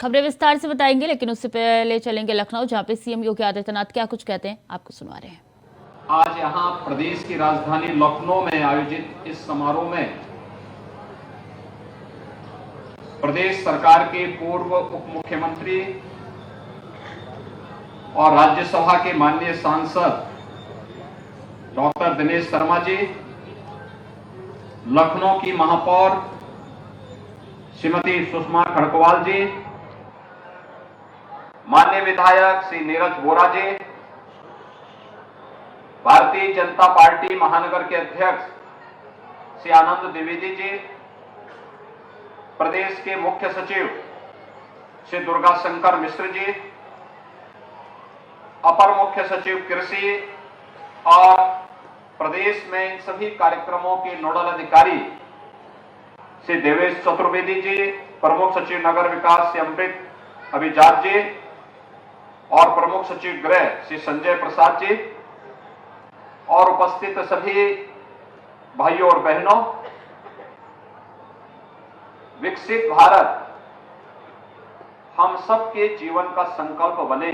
खबरें विस्तार से बताएंगे, लेकिन उससे पहले चलेंगे लखनऊ, जहां पे सीएम योगी आदित्यनाथ क्या कुछ कहते हैं आपको सुनवा रहे हैं। आज यहां प्रदेश की राजधानी लखनऊ में आयोजित इस समारोह में प्रदेश सरकार के पूर्व उप मुख्यमंत्री और राज्यसभा के माननीय सांसद डॉक्टर दिनेश शर्मा जी, लखनऊ की महापौर श्रीमती सुषमा खड़गवाल जी, माननीय विधायक श्री नीरज वोरा जी, भारतीय जनता पार्टी महानगर के अध्यक्ष श्री आनंद द्विवेदी जी, प्रदेश के मुख्य सचिव श्री दुर्गा शंकर मिश्र जी, अपर मुख्य सचिव कृषि और प्रदेश में इन सभी कार्यक्रमों के नोडल अधिकारी श्री देवेश चतुर्वेदी जी, प्रमुख सचिव नगर विकास श्री अमृत अभिजात जी और प्रमुख सचिव गृह श्री संजय प्रसाद जी और उपस्थित सभी भाइयों और बहनों, विकसित भारत हम सबके जीवन का संकल्प बने,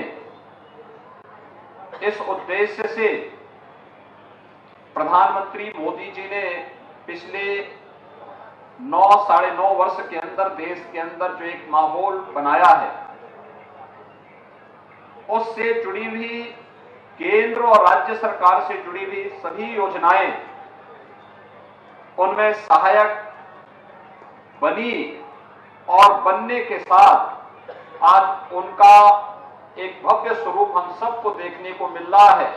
इस उद्देश्य से प्रधानमंत्री मोदी जी ने पिछले 9-9.5 वर्ष के अंदर देश के अंदर जो एक माहौल बनाया है, उससे जुड़ी हुई केंद्र और राज्य सरकार से जुड़ी हुई सभी योजनाएं उनमें सहायक बनी और बनने के साथ आज उनका एक भव्य स्वरूप हम सबको देखने को मिल रहा है।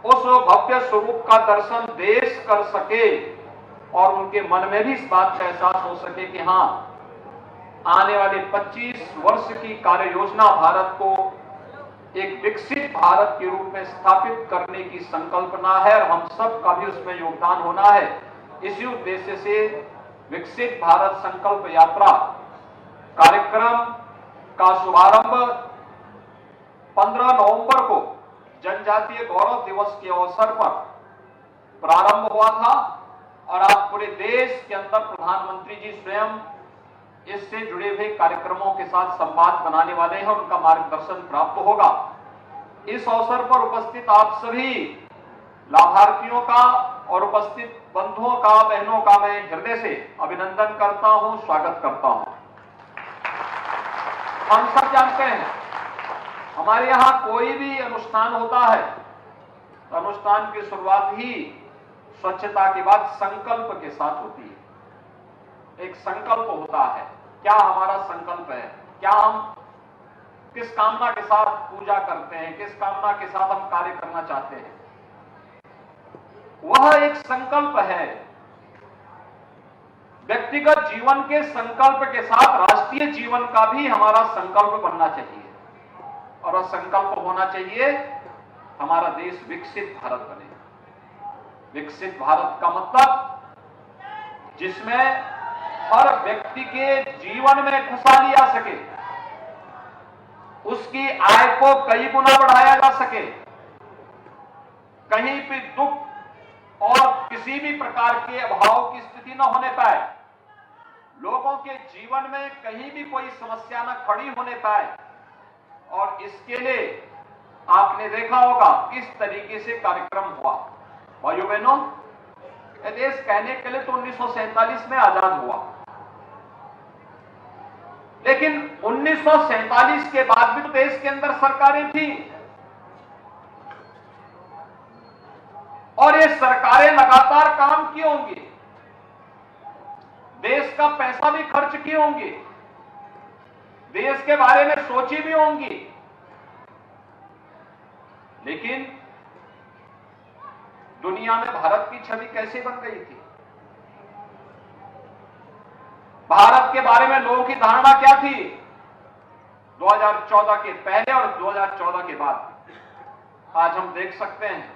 उस भव्य स्वरूप का दर्शन देश कर सके और उनके मन में भी इस बात का एहसास हो सके कि हां, आने वाले 25 वर्ष की कार्य योजना भारत को एक विकसित भारत के रूप में स्थापित करने की संकल्पना है और हम सब का भी उसमें योगदान होना है। इसी उद्देश्य से विकसित भारत संकल्प यात्रा कार्यक्रम का शुभारंभ 15 नवंबर को जनजातीय गौरव दिवस के अवसर पर प्रारंभ हुआ था और आज पूरे देश के अंदर प्रधानमंत्री जी स्वयं इससे जुड़े हुए कार्यक्रमों के साथ संवाद बनाने वाले हैं, उनका मार्गदर्शन प्राप्त होगा। इस अवसर पर उपस्थित आप सभी लाभार्थियों का और उपस्थित बंधुओं का, बहनों का मैं हृदय से अभिनंदन करता हूं, स्वागत करता हूं। हम सब जानते हैं हमारे यहां कोई भी अनुष्ठान होता है तो अनुष्ठान की शुरुआत ही स्वच्छता के बाद संकल्प के साथ होती है। एक संकल्प होता है, क्या हमारा संकल्प है, क्या हम किस कामना के साथ पूजा करते हैं, किस कामना के साथ हम कार्य करना चाहते हैं, वह एक संकल्प है। व्यक्तिगत जीवन के संकल्प के साथ राष्ट्रीय जीवन का भी हमारा संकल्प बनना चाहिए और वह संकल्प होना चाहिए हमारा देश विकसित भारत बने। विकसित भारत का मतलब जिसमें हर व्यक्ति के जीवन में खुशहाली आ सके, उसकी आय को कई गुना बढ़ाया जा सके, कहीं भी दुख और किसी भी प्रकार के अभाव की स्थिति न होने पाए, लोगों के जीवन में कहीं भी कोई समस्या न खड़ी होने पाए। और इसके लिए आपने देखा होगा किस तरीके से कार्यक्रम हुआ। भाइयों बहनों, यह देश कहने के लिए तो 1947 में आजाद हुआ, लेकिन 1947 के बाद भी तो देश के अंदर सरकारें थी और ये सरकारें लगातार काम की होंगी, देश का पैसा भी खर्च की होंगी, देश के बारे में सोची भी होंगी, लेकिन दुनिया में भारत की छवि कैसे बन गई थी, भारत के बारे में लोगों की धारणा क्या थी 2014 के पहले और 2014 के बाद, आज हम देख सकते हैं।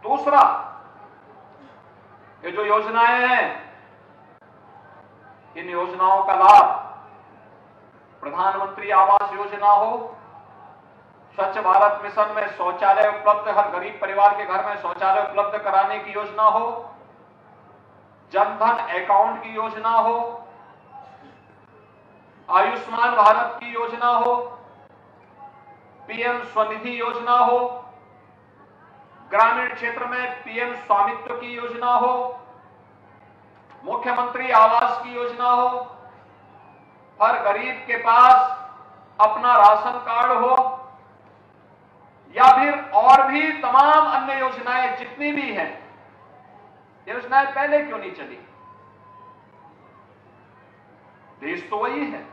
दूसरा, ये जो योजनाएं हैं, इन योजनाओं का लाभ प्रधानमंत्री आवास योजना हो, स्वच्छ भारत मिशन में शौचालय उपलब्ध, हर गरीब परिवार के घर में शौचालय उपलब्ध कराने की योजना हो, जनधन अकाउंट की योजना हो, आयुष्मान भारत की योजना हो, पीएम स्वनिधि योजना हो, ग्रामीण क्षेत्र में पीएम स्वामित्व की योजना हो, मुख्यमंत्री आवास की योजना हो, हर गरीब के पास अपना राशन कार्ड हो, या फिर और भी तमाम अन्य योजनाएं जितनी भी हैं, योजनाएं पहले क्यों नहीं चली? देश तो वही है,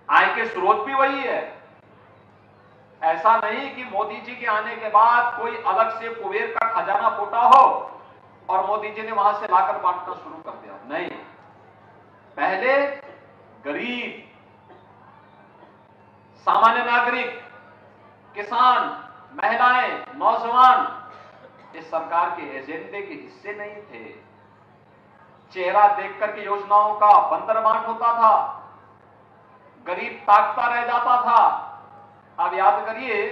आय के स्रोत भी वही है। ऐसा नहीं कि मोदी जी के आने के बाद कोई अलग से कुबेर का खजाना फूटा हो और मोदी जी ने वहां से लाकर बांटना शुरू कर दिया। नहीं, पहले गरीब, सामान्य नागरिक, किसान, महिलाएं, नौजवान इस सरकार के एजेंडे के हिस्से नहीं थे। चेहरा देखकर के योजनाओं का बंदरबांट होता था, गरीब ताकता रह जाता था। अब याद करिए,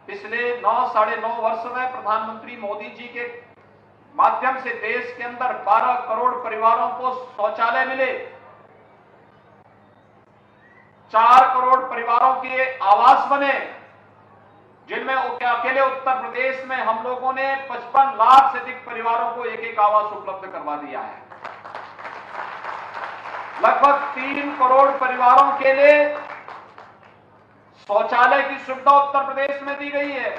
पिछले 9-9.5 वर्ष में प्रधानमंत्री मोदी जी के माध्यम से देश के अंदर 12 करोड़ परिवारों को शौचालय मिले, 4 करोड़ परिवारों के आवास बने, जिनमें अकेले उत्तर प्रदेश में हम लोगों ने 55 लाख से अधिक परिवारों को एक आवास उपलब्ध करवा दिया है। लगभग 3 करोड़ परिवारों के लिए शौचालय की सुविधा उत्तर प्रदेश में दी गई है।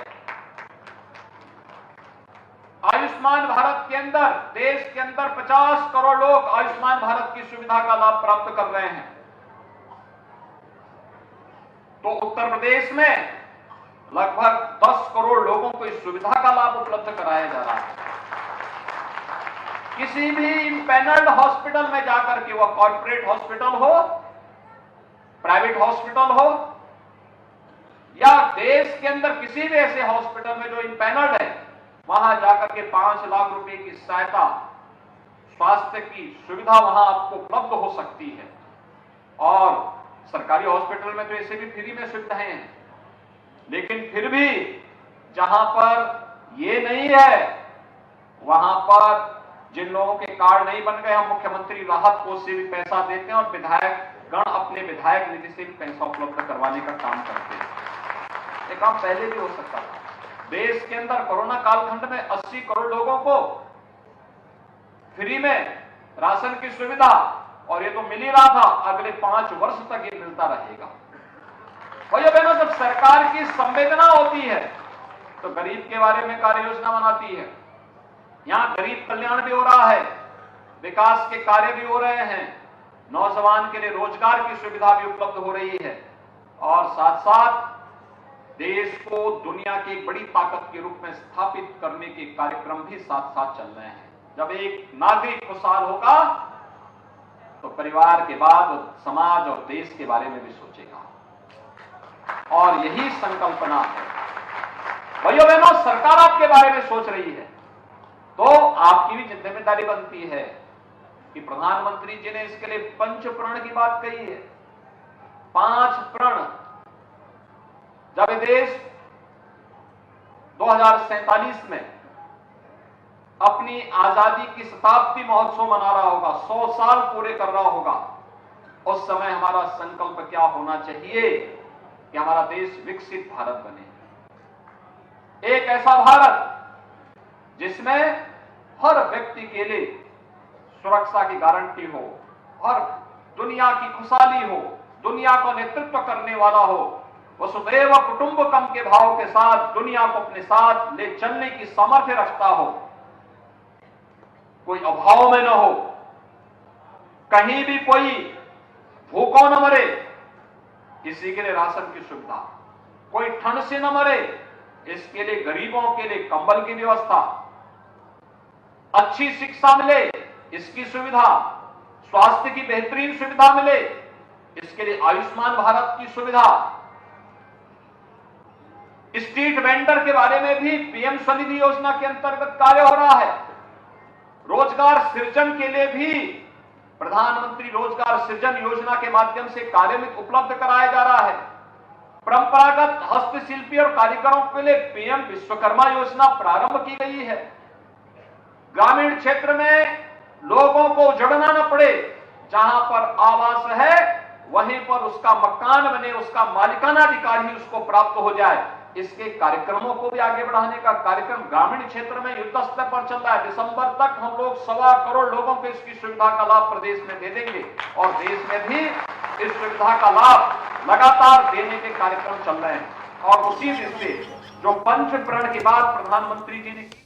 आयुष्मान भारत के अंदर देश के अंदर 50 करोड़ लोग आयुष्मान भारत की सुविधा का लाभ प्राप्त कर रहे हैं। तो उत्तर प्रदेश में लगभग 10 करोड़ लोगों को इस सुविधा का लाभ उपलब्ध कराया जा रहा है। किसी भी इम्पैनल्ड हॉस्पिटल में जाकर के, वह कॉर्पोरेट हॉस्पिटल हो, प्राइवेट हॉस्पिटल हो, या देश के अंदर किसी भी ऐसे हॉस्पिटल में जो इम्पैनल्ड है, वहां जाकर के 5 लाख रुपए की सहायता, स्वास्थ्य की सुविधा वहां आपको उपलब्ध हो सकती है। और सरकारी हॉस्पिटल में तो ऐसे भी फ्री में सुविधाएं हैं, लेकिन फिर भी जहां पर ये नहीं है, वहां पर जिन लोगों के कार्ड नहीं बन गए, हम मुख्यमंत्री राहत कोष से भी पैसा देते हैं और विधायक गण अपने विधायक निधि से भी पैसा उपलब्ध करवाने का काम करते हैं। ये काम पहले भी हो सकता था। देश के अंदर कोरोना कालखंड में 80 करोड़ लोगों को फ्री में राशन की सुविधा, और ये तो मिल ही रहा था, अगले 5 वर्ष तक ये मिलता रहेगा। भाइयों बहनों, जब सरकार की संवेदना होती है तो गरीब के बारे में कार्य योजना बनाती है। यहां गरीब कल्याण भी हो रहा है, विकास के कार्य भी हो रहे हैं, नौजवान के लिए रोजगार की सुविधा भी उपलब्ध हो रही है, और साथ साथ देश को दुनिया की एक बड़ी ताकत के रूप में स्थापित करने के कार्यक्रम भी साथ साथ चल रहे हैं। जब एक नागरिक खुशहाल होगा तो परिवार के बाद समाज और देश के बारे में भी सोचेगा, और यही संकल्पना है। भाइयों बहनों, सरकार आपके बारे में सोच रही है तो आपकी भी जिम्मेदारी बनती है कि प्रधानमंत्री जी ने इसके लिए 5 प्रण की बात कही है। 5 प्रण। जब देश 2047 में अपनी आजादी की शताब्दी महोत्सव मना रहा होगा, 100 साल पूरे कर रहा होगा, उस समय हमारा संकल्प क्या होना चाहिए कि हमारा देश विकसित भारत बने। एक ऐसा भारत जिसमें हर व्यक्ति के लिए सुरक्षा की गारंटी हो, हर दुनिया की खुशहाली हो, दुनिया का नेतृत्व करने वाला हो, वसुदैव कुटुंबकम के भाव के साथ दुनिया को अपने साथ ले चलने की सामर्थ्य रखता हो, कोई अभाव में न हो, कहीं भी कोई भूखों न मरे, किसी के लिए राशन की सुविधा, कोई ठंड से न मरे, इसके लिए गरीबों के लिए कंबल की व्यवस्था, अच्छी शिक्षा मिले इसकी सुविधा, स्वास्थ्य की बेहतरीन सुविधा मिले इसके लिए आयुष्मान भारत की सुविधा, स्ट्रीट वेंडर के बारे में भी पीएम स्वनिधि योजना के अंतर्गत कार्य हो रहा है। रोजगार सृजन के लिए भी प्रधानमंत्री रोजगार सृजन योजना के माध्यम से कार्य में उपलब्ध कराया जा रहा है। परंपरागत हस्तशिल्पी और कारीगरों के लिए पीएम विश्वकर्मा योजना प्रारंभ की गई है। ग्रामीण क्षेत्र में लोगों को जुड़ना न पड़े, जहां पर आवास है वहीं पर उसका मकान बने, उसका मालिकाना अधिकार ही उसको प्राप्त हो जाए। इसके कार्यक्रमों को भी आगे बढ़ाने का कार्यक्रम ग्रामीण क्षेत्र में युद्ध स्तर पर चल रहा है। दिसंबर तक हम लोग 1.25 करोड़ लोगों को इसकी सुविधा का लाभ प्रदेश में दे देंगे और देश में भी इस सुविधा का लाभ लगातार देने के कार्यक्रम चल रहे हैं। और उसी से जो पंच प्रण की बात प्रधानमंत्री जी ने की